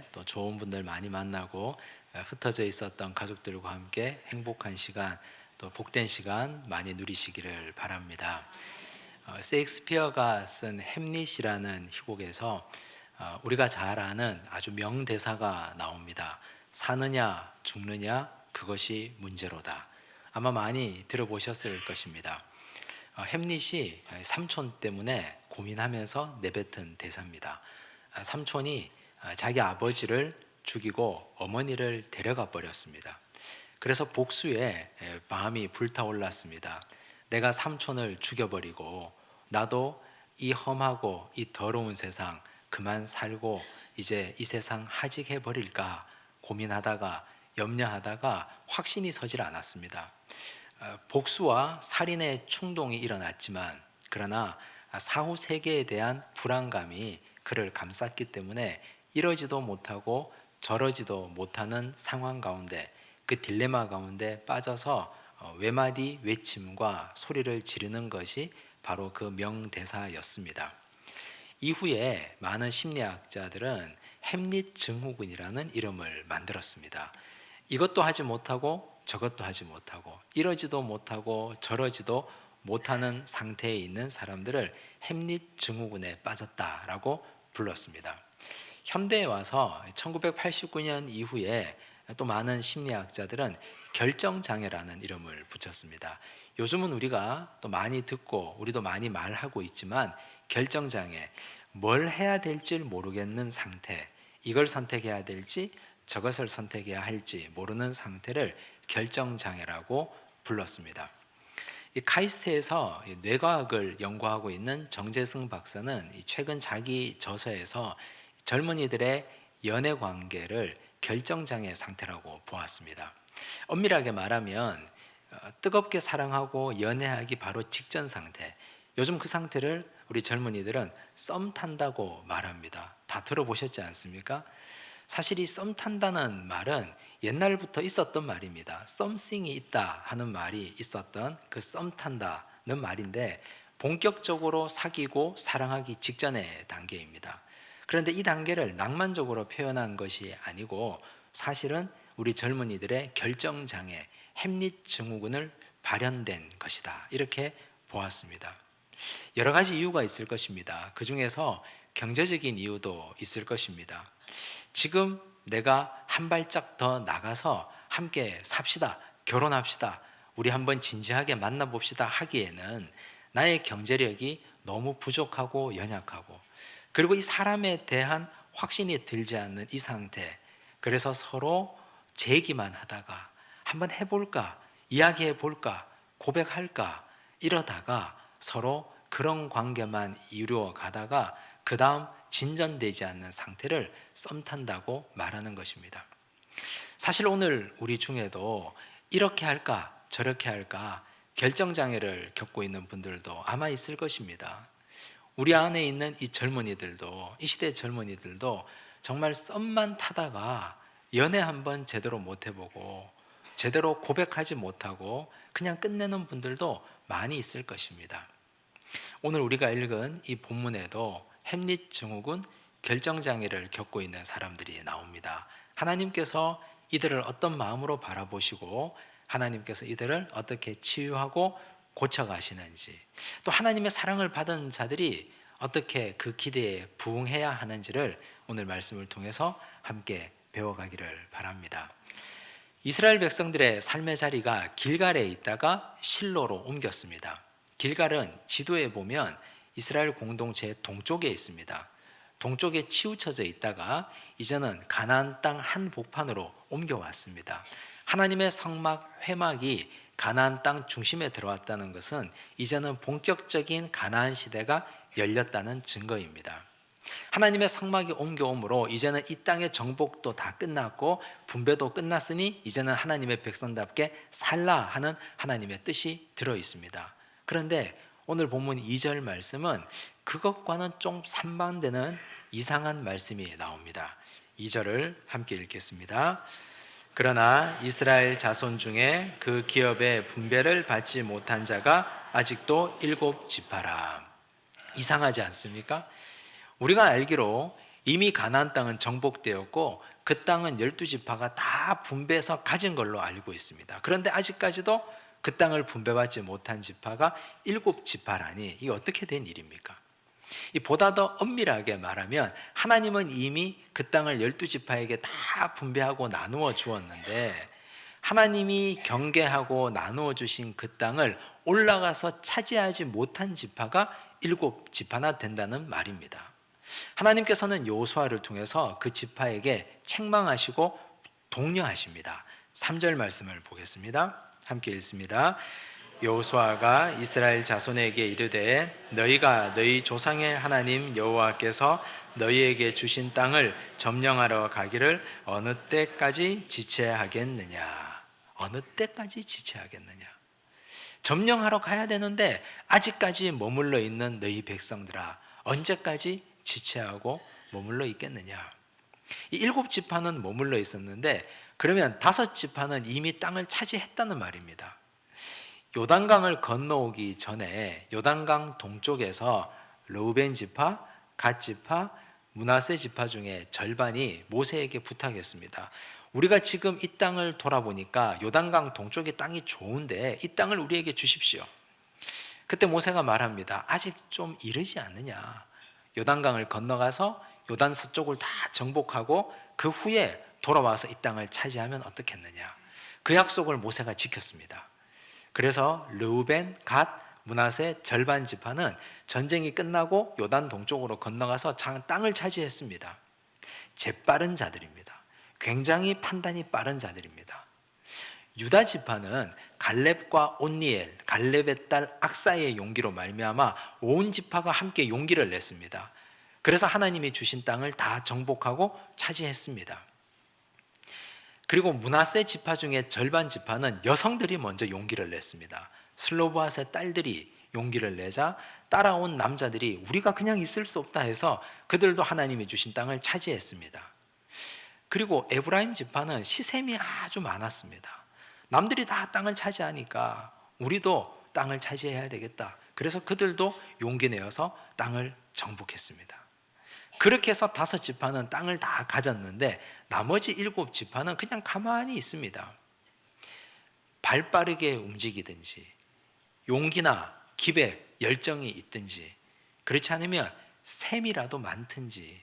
주말에 또 좋은 분들 많이 만나고 흩어져 있었던 가족들과 함께 행복한 시간, 또 복된 시간 많이 누리시기를 바랍니다. 세익스피어가 쓴 햄릿이라는 희곡에서 우리가 잘 아는 아주 명대사가 나옵니다. 사느냐 죽느냐 그것이 문제로다. 아마 많이 들어보셨을 것입니다. 햄릿이 삼촌 때문에 고민하면서 내뱉은 대사입니다. 삼촌이 자기 아버지를 죽이고 어머니를 데려가 버렸습니다. 그래서 복수에 마음이 불타올랐습니다. 내가 삼촌을 죽여버리고 나도 이 험하고 이 더러운 세상 그만 살고 이제 이 세상 하직해 버릴까 고민하다가 염려하다가 확신이 서질 않았습니다. 복수와 살인의 충동이 일어났지만 그러나 사후 세계에 대한 불안감이 그를 감쌌기 때문에 이러지도 못하고 저러지도 못하는 상황 가운데, 그 딜레마 가운데 빠져서 외마디 외침과 소리를 지르는 것이 바로 그 명대사였습니다. 이후에 많은 심리학자들은 햄릿 증후군이라는 이름을 만들었습니다. 이것도 하지 못하고 저것도 하지 못하고 이러지도 못하고 저러지도 못하는 상태에 있는 사람들을 햄릿 증후군에 빠졌다라고 불렀습니다. 현대에 와서 1989년 이후에 또 많은 심리학자들은 결정장애라는 이름을 붙였습니다. 요즘은 우리가 또 많이 듣고 우리도 많이 말하고 있지만 결정장애, 뭘 해야 될지 모르겠는 상태, 이걸 선택해야 될지 저것을 선택해야 할지 모르는 상태를 결정장애라고 불렀습니다. 이 카이스트에서 뇌과학을 연구하고 있는 정재승 박사는 최근 자기 저서에서 젊은이들의 연애 관계를 결정장애 상태라고 보았습니다. 엄밀하게 말하면 뜨겁게 사랑하고 연애하기 바로 직전 상태, 요즘 그 상태를 우리 젊은이들은 썸 탄다고 말합니다. 다 들어보셨지 않습니까? 사실 이 썸 탄다는 말은 옛날부터 있었던 말입니다. 썸씽이 있다 하는 말이 있었던 그 썸 탄다는 말인데 본격적으로 사귀고 사랑하기 직전의 단계입니다. 그런데 이 단계를 낭만적으로 표현한 것이 아니고 사실은 우리 젊은이들의 결정장애, 햄릿 증후군을 발현된 것이다. 이렇게 보았습니다. 여러 가지 이유가 있을 것입니다. 그 중에서 경제적인 이유도 있을 것입니다. 지금 내가 한 발짝 더 나가서 함께 삽시다, 결혼합시다, 우리 한번 진지하게 만나봅시다 하기에는 나의 경제력이 너무 부족하고 연약하고, 그리고 이 사람에 대한 확신이 들지 않는 이 상태, 그래서 서로 제기만 하다가 한번 해볼까, 이야기해볼까, 고백할까 이러다가 서로 그런 관계만 이루어 가다가 그 다음 진전되지 않는 상태를 썸 탄다고 말하는 것입니다. 사실 오늘 우리 중에도 이렇게 할까 저렇게 할까 결정장애를 겪고 있는 분들도 아마 있을 것입니다. 우리 안에 있는 이 젊은이들도, 이 시대 젊은이들도 정말 썸만 타다가 연애 한번 제대로 못 해보고 제대로 고백하지 못하고 그냥 끝내는 분들도 많이 있을 것입니다. 오늘 우리가 읽은 이 본문에도 햄릿 증후군, 결정장애를 겪고 있는 사람들이 나옵니다. 하나님께서 이들을 어떤 마음으로 바라보시고 하나님께서 이들을 어떻게 치유하고 고쳐가시는지, 또 하나님의 사랑을 받은 자들이 어떻게 그 기대에 부응해야 하는지를 오늘 말씀을 통해서 함께 배워가기를 바랍니다. 이스라엘 백성들의 삶의 자리가 길갈에 있다가 실로로 옮겼습니다. 길갈은 지도에 보면 이스라엘 공동체의 동쪽에 있습니다. 동쪽에 치우쳐져 있다가 이제는 가나안 땅 한복판으로 옮겨왔습니다. 하나님의 성막 회막이 가나안 땅 중심에 들어왔다는 것은 이제는 본격적인 가나안 시대가 열렸다는 증거입니다. 하나님의 성막이 옮겨옴으로 이제는 이 땅의 정복도 다 끝났고 분배도 끝났으니 이제는 하나님의 백성답게 살라 하는 하나님의 뜻이 들어 있습니다. 그런데 오늘 본문 2절 말씀은 그것과는 좀 상반되는 이상한 말씀이 나옵니다. 2절을 함께 읽겠습니다. 그러나 이스라엘 자손 중에 그 기업의 분배를 받지 못한 자가 아직도 7지파라. 이상하지 않습니까? 우리가 알기로 이미 가나안 땅은 정복되었고 그 땅은 12지파가 다 분배해서 가진 걸로 알고 있습니다. 그런데 아직까지도 그 땅을 분배받지 못한 지파가 7지파라니 이게 어떻게 된 일입니까? 보다 더 엄밀하게 말하면 하나님은 이미 그 땅을 12지파에게 다 분배하고 나누어 주었는데 하나님이 경계하고 나누어 주신 그 땅을 올라가서 차지하지 못한 지파가 7지파나 된다는 말입니다. 하나님께서는 여호수아를 통해서 그 지파에게 책망하시고 독려하십니다. 3절 말씀을 보겠습니다. 함께 읽습니다. 여호수아가 이스라엘 자손에게 이르되 너희가 너희 조상의 하나님 여호와께서 너희에게 주신 땅을 점령하러 가기를 어느 때까지 지체하겠느냐? 어느 때까지 지체하겠느냐? 점령하러 가야 되는데 아직까지 머물러 있는 너희 백성들아, 언제까지 지체하고 머물러 있겠느냐? 이 7지파는 머물러 있었는데 그러면 5지파는 이미 땅을 차지했다는 말입니다. 요단강을 건너오기 전에 요단강 동쪽에서 르우벤 지파, 갓 지파, 므낫세 지파 중에 절반이 모세에게 부탁했습니다. 우리가 지금 이 땅을 돌아보니까 요단강 동쪽의 땅이 좋은데 이 땅을 우리에게 주십시오. 그때 모세가 말합니다. 아직 좀 이르지 않느냐? 요단강을 건너가서 요단 서쪽을 다 정복하고 그 후에 돌아와서 이 땅을 차지하면 어떻겠느냐? 그 약속을 모세가 지켰습니다. 그래서 르우벤, 갓, 므낫세 절반 지파는 전쟁이 끝나고 요단 동쪽으로 건너가서 땅을 차지했습니다. 재빠른 자들입니다. 굉장히 판단이 빠른 자들입니다. 유다 지파는 갈렙과 온니엘, 갈렙의 딸 악사의 용기로 말미암아 온 지파가 함께 용기를 냈습니다. 그래서 하나님이 주신 땅을 다 정복하고 차지했습니다. 그리고 므낫세 지파 중에 절반 지파는 여성들이 먼저 용기를 냈습니다. 슬로브앗의 딸들이 용기를 내자 따라온 남자들이 우리가 그냥 있을 수 없다 해서 그들도 하나님이 주신 땅을 차지했습니다. 그리고 에브라임 지파는 시셈이 아주 많았습니다. 남들이 다 땅을 차지하니까 우리도 땅을 차지해야 되겠다. 그래서 그들도 용기 내어서 땅을 정복했습니다. 그렇게 해서 5지파는 땅을 다 가졌는데 나머지 7지파는 그냥 가만히 있습니다. 발 빠르게 움직이든지 용기나 기백, 열정이 있든지 그렇지 않으면 셈이라도 많든지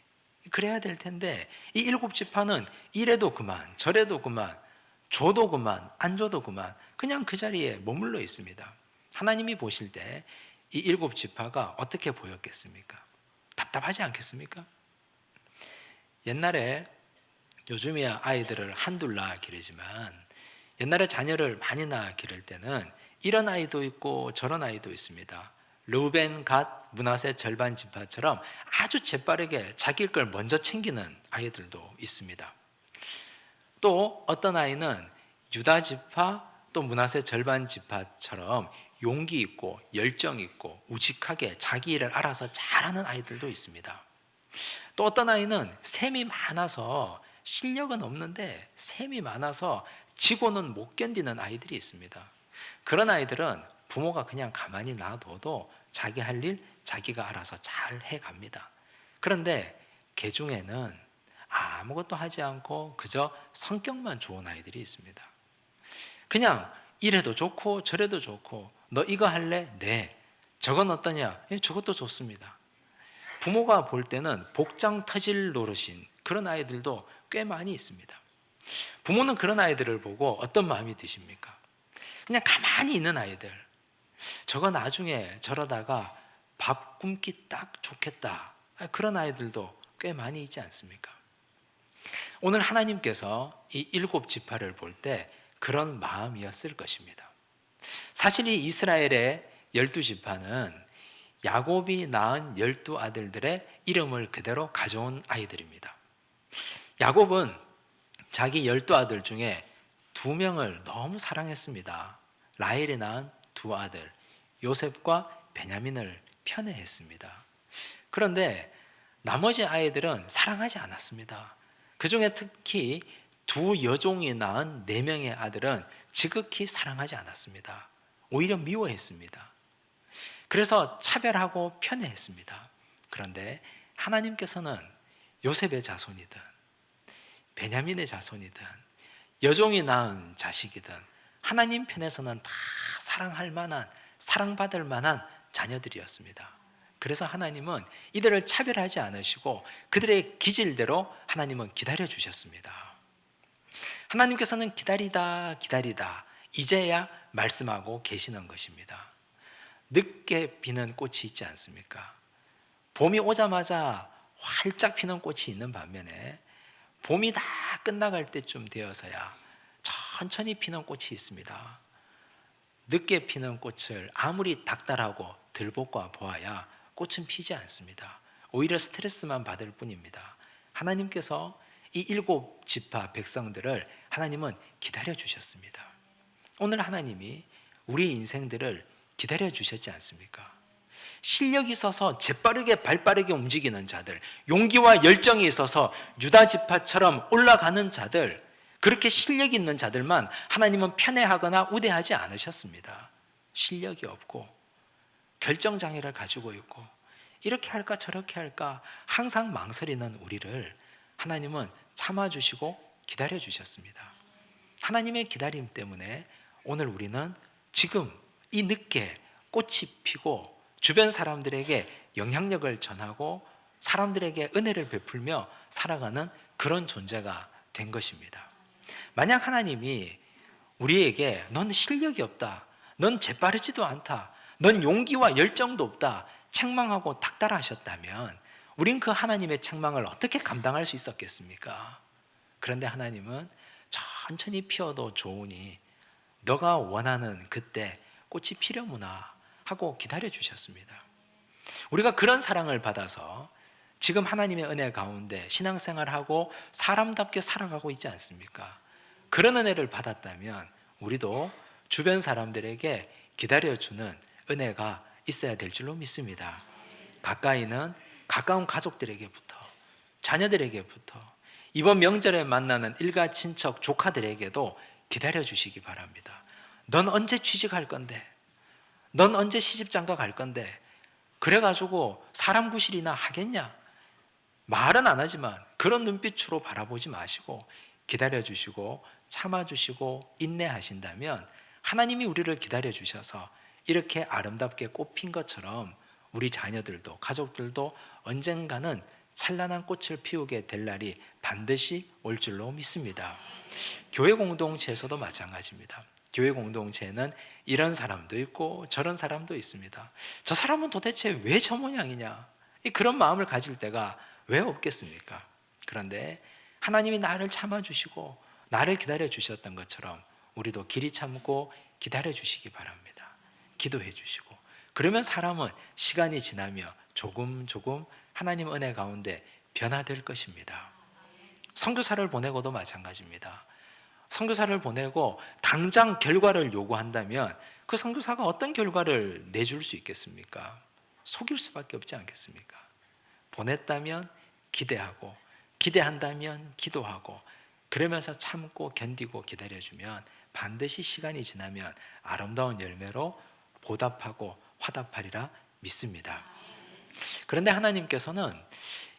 그래야 될 텐데 이 7지파는 이래도 그만 저래도 그만 줘도 그만 안 줘도 그만 그냥 그 자리에 머물러 있습니다. 하나님이 보실 때 이 7지파가 어떻게 보였겠습니까? 답답하지 않겠습니까? 옛날에 요즘이야 아이들을 한둘 낳아 기르지만 옛날에 자녀를 많이 낳아 기를 때는 이런 아이도 있고 저런 아이도 있습니다. 르우벤, 갓, 므낫세 절반 지파처럼 아주 재빠르게 자기 걸 먼저 챙기는 아이들도 있습니다. 또 어떤 아이는 유다 지파 또 므낫세 절반 지파처럼 용기 있고 열정 있고 우직하게 자기 일을 알아서 잘하는 아이들도 있습니다. 또 어떤 아이는 셈이 많아서 실력은 없는데 셈이 많아서 지고는 못 견디는 아이들이 있습니다. 그런 아이들은 부모가 그냥 가만히 놔둬도 자기 할 일 자기가 알아서 잘 해갑니다. 그런데 개 중에는 아무것도 하지 않고 그저 성격만 좋은 아이들이 있습니다. 그냥 이래도 좋고 저래도 좋고 너 이거 할래? 네. 저건 어떠냐? 예, 저것도 좋습니다. 부모가 볼 때는 복장 터질 노릇인 그런 아이들도 꽤 많이 있습니다. 부모는 그런 아이들을 보고 어떤 마음이 드십니까? 그냥 가만히 있는 아이들. 저거 나중에 저러다가 밥 굶기 딱 좋겠다. 그런 아이들도 꽤 많이 있지 않습니까? 오늘 하나님께서 이 7지파를 볼 때 그런 마음이었을 것입니다. 사실 이 이스라엘의 12지파는 야곱이 낳은 12아들들의 이름을 그대로 가져온 아이들입니다. 야곱은 자기 12아들 중에 2명을 너무 사랑했습니다. 라헬이 낳은 2아들 요셉과 베냐민을 편애했습니다. 그런데 나머지 아이들은 사랑하지 않았습니다. 그 중에 특히 2 여종이 낳은 4명의 아들은 지극히 사랑하지 않았습니다. 오히려 미워했습니다. 그래서 차별하고 편애했습니다. 그런데 하나님께서는 요셉의 자손이든 베냐민의 자손이든 여종이 낳은 자식이든 하나님 편에서는 다 사랑할 만한, 사랑받을 만한 자녀들이었습니다. 그래서 하나님은 이들을 차별하지 않으시고 그들의 기질대로 하나님은 기다려 주셨습니다. 하나님께서는 기다리다 기다리다 이제야 말씀하고 계시는 것입니다. 늦게 피는 꽃이 있지 않습니까? 봄이 오자마자 활짝 피는 꽃이 있는 반면에 봄이 다 끝나갈 때쯤 되어서야 천천히 피는 꽃이 있습니다. 늦게 피는 꽃을 아무리 닥달하고 들볶아 보아야 꽃은 피지 않습니다. 오히려 스트레스만 받을 뿐입니다. 하나님께서 이 7지파 백성들을 하나님은 기다려 주셨습니다. 오늘 하나님이 우리 인생들을 기다려 주셨지 않습니까? 실력이 있어서 재빠르게 발빠르게 움직이는 자들, 용기와 열정이 있어서 유다 지파처럼 올라가는 자들, 그렇게 실력이 있는 자들만 하나님은 편애하거나 우대하지 않으셨습니다. 실력이 없고 결정장애를 가지고 있고 이렇게 할까 저렇게 할까 항상 망설이는 우리를 하나님은 참아주시고 기다려주셨습니다. 하나님의 기다림 때문에 오늘 우리는 지금 이 늦게 꽃이 피고 주변 사람들에게 영향력을 전하고 사람들에게 은혜를 베풀며 살아가는 그런 존재가 된 것입니다. 만약 하나님이 우리에게 넌 실력이 없다, 넌 재빠르지도 않다, 넌 용기와 열정도 없다 책망하고 닥달하셨다면 우린 그 하나님의 책망을 어떻게 감당할 수 있었겠습니까? 그런데 하나님은 천천히 피어도 좋으니 너가 원하는 그때 꽃이 피려무나 하고 기다려 주셨습니다. 우리가 그런 사랑을 받아서 지금 하나님의 은혜 가운데 신앙생활하고 사람답게 살아가고 있지 않습니까? 그런 은혜를 받았다면 우리도 주변 사람들에게 기다려주는 은혜가 있어야 될 줄로 믿습니다. 가까이는 가까운 가족들에게부터, 자녀들에게부터, 이번 명절에 만나는 일가 친척 조카들에게도 기다려주시기 바랍니다. 넌 언제 취직할 건데? 넌 언제 시집장가 갈 건데? 그래가지고 사람 구실이나 하겠냐? 말은 안 하지만 그런 눈빛으로 바라보지 마시고 기다려주시고 참아주시고 인내하신다면 하나님이 우리를 기다려주셔서 이렇게 아름답게 꽃핀 것처럼 우리 자녀들도 가족들도 언젠가는 찬란한 꽃을 피우게 될 날이 반드시 올 줄로 믿습니다. 교회 공동체에서도 마찬가지입니다. 교회 공동체에는 이런 사람도 있고 저런 사람도 있습니다. 저 사람은 도대체 왜 저 모양이냐? 그런 마음을 가질 때가 왜 없겠습니까? 그런데 하나님이 나를 참아주시고 나를 기다려주셨던 것처럼 우리도 길이 참고 기다려주시기 바랍니다. 기도해 주시고 그러면 사람은 시간이 지나며 조금 하나님 은혜 가운데 변화될 것입니다. 선교사를 보내고도 마찬가지입니다. 선교사를 보내고 당장 결과를 요구한다면 그 선교사가 어떤 결과를 내줄 수 있겠습니까? 속일 수밖에 없지 않겠습니까? 보냈다면 기대하고 기대한다면 기도하고 그러면서 참고 견디고 기다려주면 반드시 시간이 지나면 아름다운 열매로 보답하고 화답하리라 믿습니다. 그런데 하나님께서는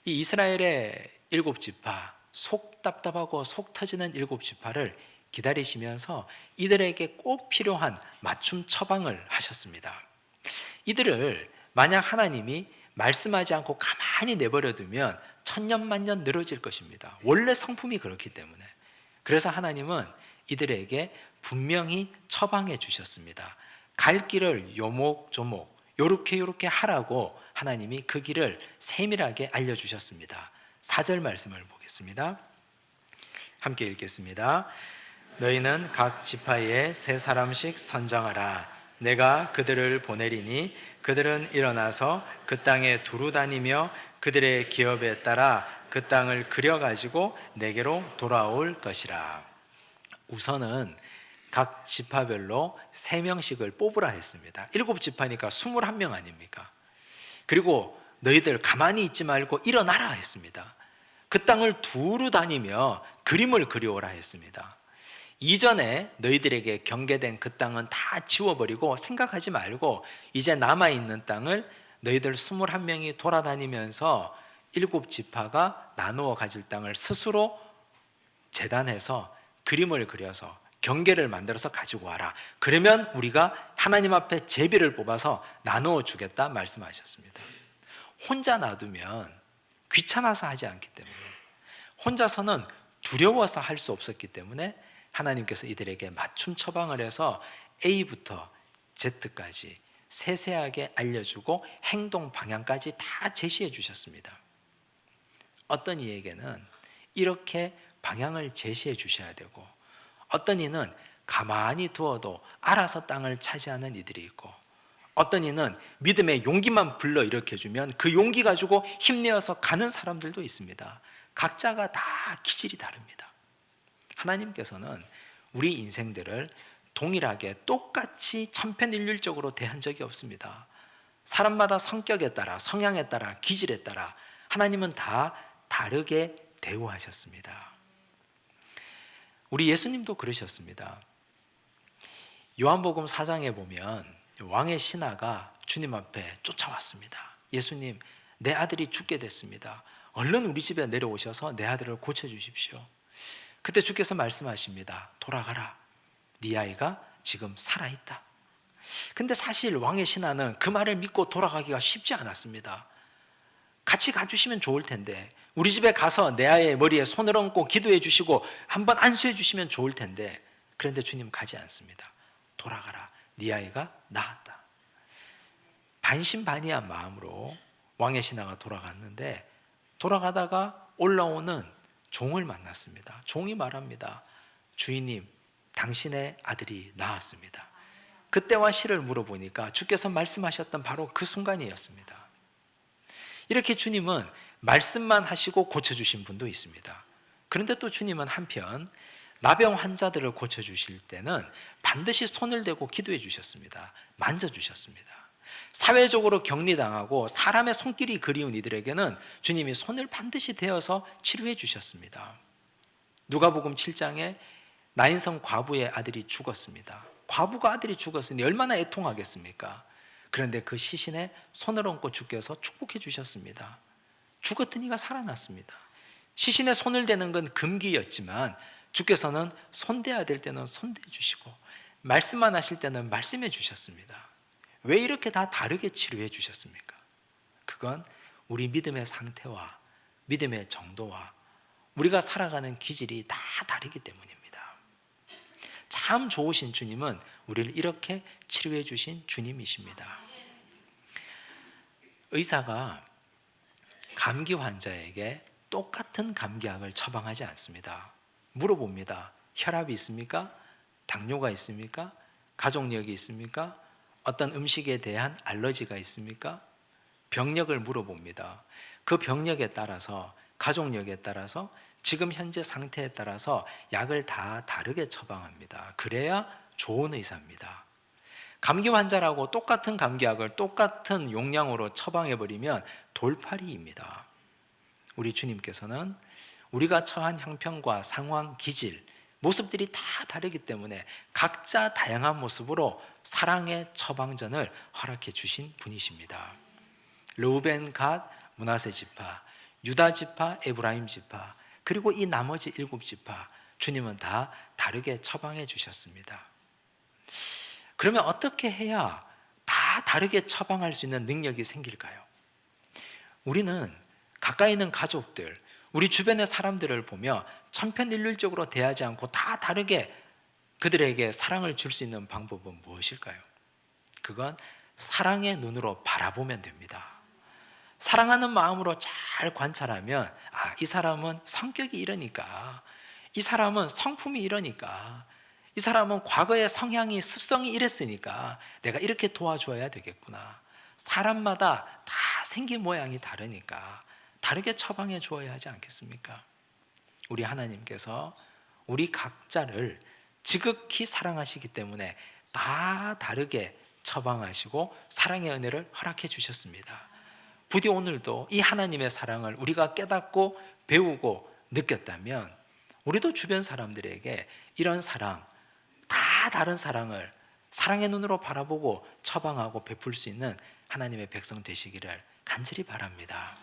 이 이스라엘의 7지파, 속 답답하고 속 터지는 7지파를 기다리시면서 이들에게 꼭 필요한 맞춤 처방을 하셨습니다. 이들을 만약 하나님이 말씀하지 않고 가만히 내버려 두면 천년만년 늘어질 것입니다. 원래 성품이 그렇기 때문에. 그래서 하나님은 이들에게 분명히 처방해 주셨습니다. 갈 길을 요목조목 요렇게 하라고 하나님이 그 길을 세밀하게 알려주셨습니다. 4절 말씀을 보겠습니다. 함께 읽겠습니다. 너희는 각 지파에 3사람씩 선정하라. 내가 그들을 보내리니 그들은 일어나서 그 땅에 두루 다니며 그들의 기업에 따라 그 땅을 그려가지고 내게로 돌아올 것이라. 우선은 각 지파별로 3명씩을 뽑으라 했습니다. 7지파니까 21명 아닙니까? 그리고 너희들 가만히 있지 말고 일어나라 했습니다. 그 땅을 두루 다니며 그림을 그려오라 했습니다. 이전에 너희들에게 경계된 그 땅은 다 지워버리고 생각하지 말고 이제 남아있는 땅을 너희들 21명이 돌아다니면서 7지파가 나누어 가질 땅을 스스로 재단해서 그림을 그려서 경계를 만들어서 가지고 와라. 그러면 우리가 하나님 앞에 제비를 뽑아서 나누어 주겠다 말씀하셨습니다. 혼자 놔두면 귀찮아서 하지 않기 때문에, 혼자서는 두려워서 할 수 없었기 때문에 하나님께서 이들에게 맞춤 처방을 해서 A부터 Z까지 세세하게 알려주고 행동 방향까지 다 제시해 주셨습니다. 어떤 이에게는 이렇게 방향을 제시해 주셔야 되고, 어떤 이는 가만히 두어도 알아서 땅을 차지하는 이들이 있고, 어떤 이는 믿음의 용기만 불러일으켜주면 그 용기 가지고 힘내어서 가는 사람들도 있습니다. 각자가 다 기질이 다릅니다. 하나님께서는 우리 인생들을 동일하게 똑같이 천편일률적으로 대한 적이 없습니다. 사람마다 성격에 따라, 성향에 따라, 기질에 따라 하나님은 다 다르게 대우하셨습니다. 우리 예수님도 그러셨습니다. 요한복음 4장에 보면 왕의 신하가 주님 앞에 쫓아왔습니다. 예수님, 내 아들이 죽게 됐습니다. 얼른 우리 집에 내려오셔서 내 아들을 고쳐주십시오. 그때 주께서 말씀하십니다. 돌아가라. 네 아이가 지금 살아있다. 근데 사실 왕의 신하는 그 말을 믿고 돌아가기가 쉽지 않았습니다. 같이 가주시면 좋을 텐데, 우리 집에 가서 내 아이의 머리에 손을 얹고 기도해 주시고 한번 안수해 주시면 좋을 텐데, 그런데 주님 가지 않습니다. 돌아가라. 네 아이가 나았다. 반신반의한 마음으로 왕의 신하가 돌아갔는데, 돌아가다가 올라오는 종을 만났습니다. 종이 말합니다. 주인님, 당신의 아들이 나았습니다. 그때와 시를 물어보니까 주께서 말씀하셨던 바로 그 순간이었습니다. 이렇게 주님은 말씀만 하시고 고쳐주신 분도 있습니다. 그런데 또 주님은 한편 나병 환자들을 고쳐주실 때는 반드시 손을 대고 기도해 주셨습니다. 만져주셨습니다. 사회적으로 격리당하고 사람의 손길이 그리운 이들에게는 주님이 손을 반드시 대어서 치료해 주셨습니다. 누가복음 7장에 나인성 과부의 아들이 죽었습니다. 과부가 아들이 죽었으니 얼마나 애통하겠습니까? 그런데 그 시신에 손을 얹고 주께서 축복해 주셨습니다. 죽었던 이가 살아났습니다. 시신에 손을 대는 건 금기였지만 주께서는 손대야 될 때는 손대 주시고 말씀만 하실 때는 말씀해 주셨습니다. 왜 이렇게 다 다르게 치료해 주셨습니까? 그건 우리 믿음의 상태와 믿음의 정도와 우리가 살아가는 기질이 다 다르기 때문입니다. 참 좋으신 주님은 우리를 이렇게 치료해 주신 주님이십니다. 의사가 감기 환자에게 똑같은 감기약을 처방하지 않습니다. 물어봅니다. 혈압이 있습니까? 당뇨가 있습니까? 가족력이 있습니까? 어떤 음식에 대한 알러지가 있습니까? 병력을 물어봅니다. 그 병력에 따라서, 가족력에 따라서, 지금 현재 상태에 따라서 약을 다 다르게 처방합니다. 그래야 좋은 의사입니다. 감기 환자라고 똑같은 감기약을 똑같은 용량으로 처방해버리면 돌팔이입니다. 우리 주님께서는 우리가 처한 형편과 상황, 기질, 모습들이 다 다르기 때문에 각자 다양한 모습으로 사랑의 처방전을 허락해 주신 분이십니다. 르우벤, 갓, 므낫세 지파, 유다 지파, 에브라임 지파, 그리고 이 나머지 7지파, 주님은 다 다르게 처방해 주셨습니다. 그러면 어떻게 해야 다 다르게 처방할 수 있는 능력이 생길까요? 우리는 가까이 있는 가족들, 우리 주변의 사람들을 보며 천편일률적으로 대하지 않고 다 다르게 그들에게 사랑을 줄 수 있는 방법은 무엇일까요? 그건 사랑의 눈으로 바라보면 됩니다. 사랑하는 마음으로 잘 관찰하면, 아, 이 사람은 성격이 이러니까, 이 사람은 성품이 이러니까, 이 사람은 과거의 성향이, 습성이 이랬으니까 내가 이렇게 도와줘야 되겠구나. 사람마다 다 생긴 모양이 다르니까 다르게 처방해 주어야 하지 않겠습니까? 우리 하나님께서 우리 각자를 지극히 사랑하시기 때문에 다 다르게 처방하시고 사랑의 은혜를 허락해 주셨습니다. 부디 오늘도 이 하나님의 사랑을 우리가 깨닫고 배우고 느꼈다면 우리도 주변 사람들에게 이런 사랑, 다 다른 사랑을 사랑의 눈으로 바라보고 처방하고 베풀 수 있는 하나님의 백성 되시기를 간절히 바랍니다.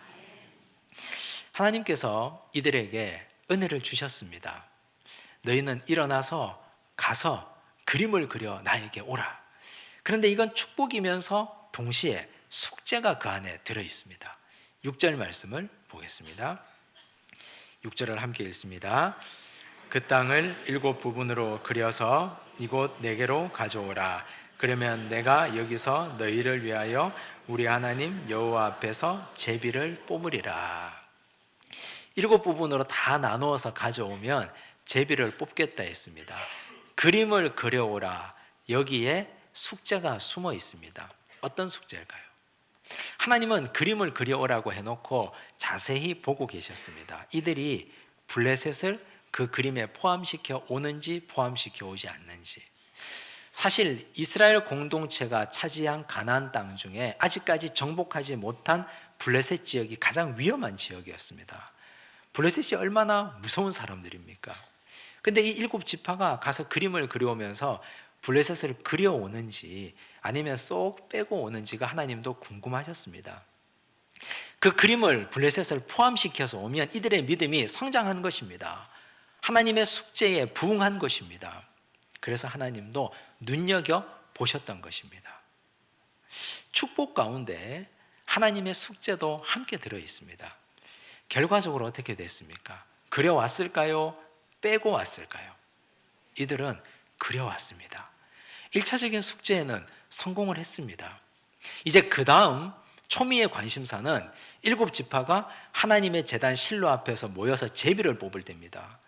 하나님께서 이들에게 은혜를 주셨습니다. 너희는 일어나서 가서 그림을 그려 나에게 오라. 그런데 이건 축복이면서 동시에 숙제가 그 안에 들어 있습니다. 6절 말씀을 보겠습니다. 6절을 함께 읽습니다. 그 땅을 7부분으로 그려서 이곳 내게로 가져오라. 그러면 내가 여기서 너희를 위하여 우리 하나님 여호와 앞에서 제비를 뽑으리라. 7부분으로 다 나누어서 가져오면 제비를 뽑겠다 했습니다. 그림을 그려오라. 여기에 숙제가 숨어 있습니다. 어떤 숙제일까요? 하나님은 그림을 그려오라고 해놓고 자세히 보고 계셨습니다. 이들이 블레셋을 그 그림에 포함시켜 오는지 포함시켜 오지 않는지. 사실 이스라엘 공동체가 차지한 가나안 땅 중에 아직까지 정복하지 못한 블레셋 지역이 가장 위험한 지역이었습니다. 블레셋이 얼마나 무서운 사람들입니까? 근데 이 7지파가 가서 그림을 그려오면서 블레셋을 그려오는지 아니면 쏙 빼고 오는지가 하나님도 궁금하셨습니다. 그 그림을 블레셋을 포함시켜서 오면 이들의 믿음이 성장한 것입니다. 하나님의 숙제에 부응한 것입니다. 그래서 하나님도 눈여겨보셨던 것입니다. 축복 가운데 하나님의 숙제도 함께 들어 있습니다. 결과적으로 어떻게 됐습니까? 그려왔을까요? 빼고 왔을까요? 이들은 그려왔습니다. 1차적인 숙제에는 성공을 했습니다. 이제 그 다음 초미의 관심사는 7지파가 하나님의 제단 실로 앞에서 모여서 제비를 뽑을 때입니다.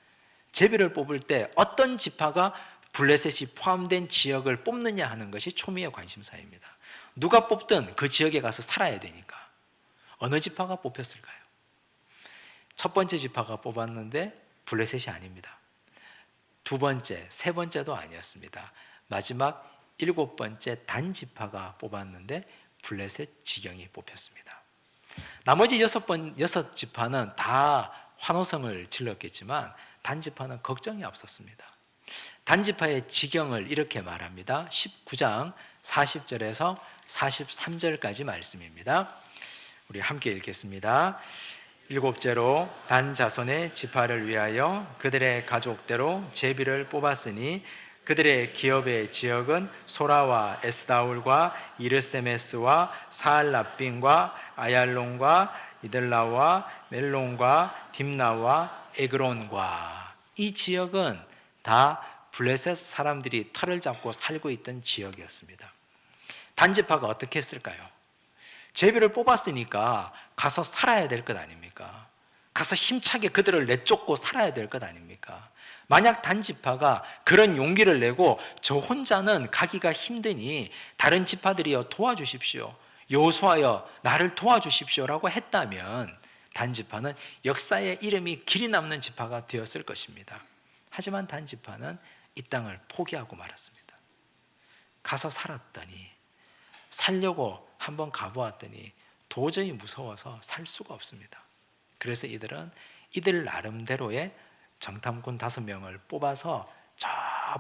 제비를 뽑을 때 어떤 지파가 블레셋이 포함된 지역을 뽑느냐 하는 것이 초미의 관심사입니다. 누가 뽑든 그 지역에 가서 살아야 되니까. 어느 지파가 뽑혔을까요? 첫 번째 지파가 뽑았는데 블레셋이 아닙니다. 두 번째, 세 번째도 아니었습니다. 마지막 7번째 단 지파가 뽑았는데 블레셋 지경이 뽑혔습니다. 나머지 6지파는 다 환호성을 질렀겠지만 단 지파는 걱정이 앞섰습니다. 단 지파의 지경을 이렇게 말합니다. 19장 40절에서 43절까지 말씀입니다. 우리 함께 읽겠습니다. 7제로 단 자손의 지파를 위하여 그들의 가족대로 제비를 뽑았으니 그들의 기업의 지역은 소라와 에스다울과 이르세메스와 사알라빈과 아얄론과 이들라와 멜론과 딥나와 에그론과 이 지역은 다 블레셋 사람들이 털을 잡고 살고 있던 지역이었습니다. 단지파가 어떻게 했을까요? 제비를 뽑았으니까 가서 살아야 될 것 아닙니까? 가서 힘차게 그들을 내쫓고 살아야 될 것 아닙니까? 만약 단지파가 그런 용기를 내고 저 혼자는 가기가 힘드니 다른 지파들이여 도와주십시오. 여호수아여 나를 도와주십시오라고 했다면 단지파는 역사의 이름이 길이 남는 지파가 되었을 것입니다. 하지만 단지파는 이 땅을 포기하고 말았습니다. 가서 살았더니 살려고 한번 가보았더니 도저히 무서워서 살 수가 없습니다. 그래서 이들은 이들 나름대로의 정탐꾼 5명을 뽑아서 저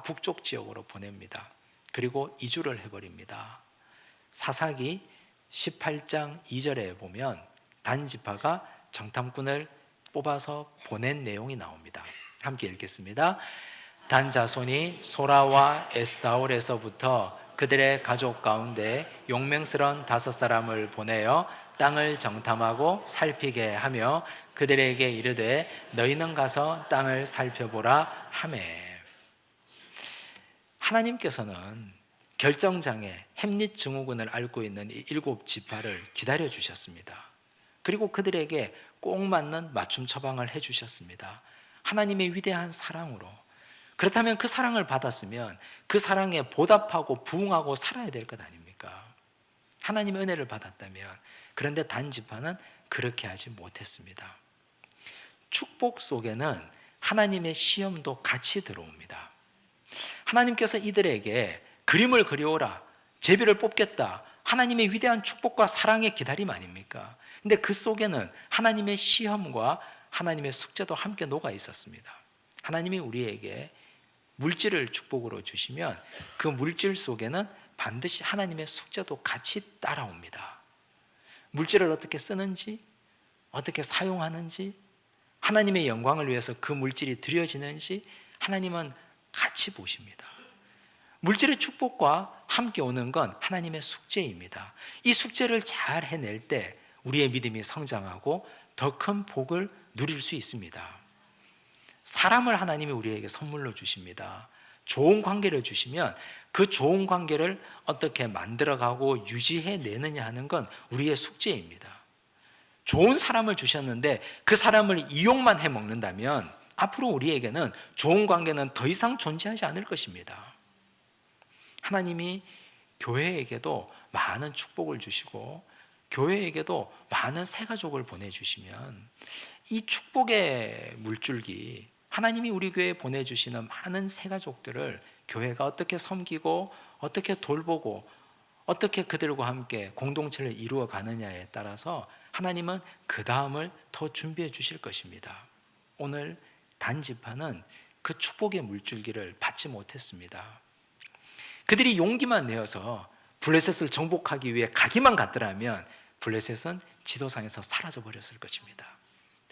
북쪽 지역으로 보냅니다. 그리고 이주를 해버립니다. 사사기 18장 2절에 보면 단지파가 정탐꾼을 뽑아서 보낸 내용이 나옵니다. 함께 읽겠습니다. 단 자손이 소라와 에스다올에서부터 그들의 가족 가운데 용맹스러운 5사람을 보내어 땅을 정탐하고 살피게 하며 그들에게 이르되 너희는 가서 땅을 살펴보라 하매. 하나님께서는 결정장애 햄릿 증후군을 앓고 있는 이 7지파를 기다려 주셨습니다. 그리고 그들에게 꼭 맞는 맞춤 처방을 해 주셨습니다. 하나님의 위대한 사랑으로. 그렇다면 그 사랑을 받았으면 그 사랑에 보답하고 부응하고 살아야 될 것 아닙니까? 하나님의 은혜를 받았다면. 그런데 단지파는 그렇게 하지 못했습니다. 축복 속에는 하나님의 시험도 같이 들어옵니다. 하나님께서 이들에게 그림을 그려오라, 제비를 뽑겠다, 하나님의 위대한 축복과 사랑의 기다림 아닙니까? 근데 그 속에는 하나님의 시험과 하나님의 숙제도 함께 녹아 있었습니다. 하나님이 우리에게 물질을 축복으로 주시면 그 물질 속에는 반드시 하나님의 숙제도 같이 따라옵니다. 물질을 어떻게 쓰는지, 어떻게 사용하는지, 하나님의 영광을 위해서 그 물질이 드려지는지 하나님은 같이 보십니다. 물질의 축복과 함께 오는 건 하나님의 숙제입니다. 이 숙제를 잘 해낼 때 우리의 믿음이 성장하고 더 큰 복을 누릴 수 있습니다. 사람을 하나님이 우리에게 선물로 주십니다. 좋은 관계를 주시면 그 좋은 관계를 어떻게 만들어가고 유지해내느냐 하는 건 우리의 숙제입니다. 좋은 사람을 주셨는데 그 사람을 이용만 해먹는다면 앞으로 우리에게는 좋은 관계는 더 이상 존재하지 않을 것입니다. 하나님이 교회에게도 많은 축복을 주시고 교회에게도 많은 새가족을 보내주시면 이 축복의 물줄기, 하나님이 우리 교회에 보내주시는 많은 새가족들을 교회가 어떻게 섬기고 어떻게 돌보고 어떻게 그들과 함께 공동체를 이루어 가느냐에 따라서 하나님은 그 다음을 더 준비해 주실 것입니다. 오늘 단지파는 그 축복의 물줄기를 받지 못했습니다. 그들이 용기만 내어서 블레셋을 정복하기 위해 가기만 갔더라면 블레셋은 지도상에서 사라져 버렸을 것입니다.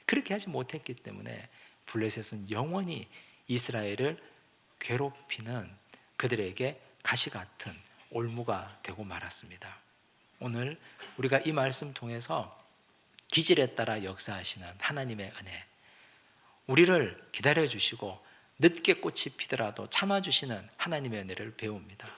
그렇게 하지 못했기 때문에 블레셋은 영원히 이스라엘을 괴롭히는 그들에게 가시 같은 올무가 되고 말았습니다. 오늘 우리가 이 말씀 통해서 기질에 따라 역사하시는 하나님의 은혜, 우리를 기다려주시고 늦게 꽃이 피더라도 참아주시는 하나님의 은혜를 배웁니다.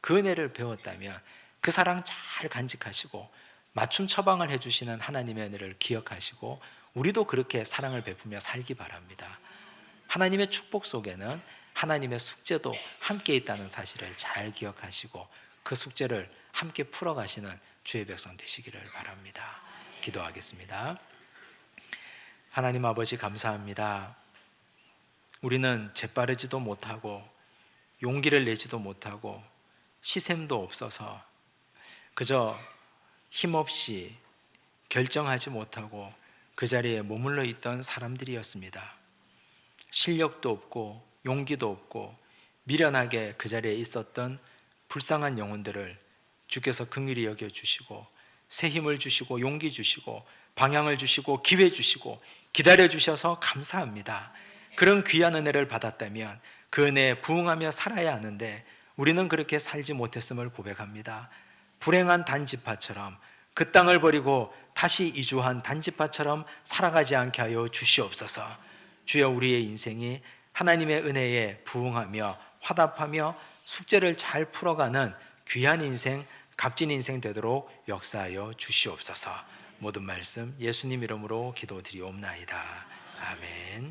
그 은혜를 배웠다면 그 사랑 잘 간직하시고 맞춤 처방을 해주시는 하나님의 은혜를 기억하시고 우리도 그렇게 사랑을 베푸며 살기 바랍니다. 하나님의 축복 속에는 하나님의 숙제도 함께 있다는 사실을 잘 기억하시고 그 숙제를 함께 풀어가시는 주의 백성 되시기를 바랍니다. 기도하겠습니다. 하나님 아버지 감사합니다. 우리는 재빠르지도 못하고 용기를 내지도 못하고 시샘도 없어서 그저 힘없이 결정하지 못하고 그 자리에 머물러 있던 사람들이었습니다. 실력도 없고 용기도 없고 미련하게 그 자리에 있었던 불쌍한 영혼들을 주께서 긍휼히 여겨주시고 새 힘을 주시고 용기 주시고 방향을 주시고 기회 주시고 기다려 주셔서 감사합니다. 그런 귀한 은혜를 받았다면 그 은혜에 부응하며 살아야 하는데 우리는 그렇게 살지 못했음을 고백합니다. 불행한 단지파처럼 그 땅을 버리고 다시 이주한 단지파처럼 살아가지 않게 하여 주시옵소서. 주여, 우리의 인생이 하나님의 은혜에 부응하며 화답하며 숙제를 잘 풀어가는 귀한 인생, 값진 인생 되도록 역사하여 주시옵소서. 모든 말씀 예수님 이름으로 기도드리옵나이다. 아멘.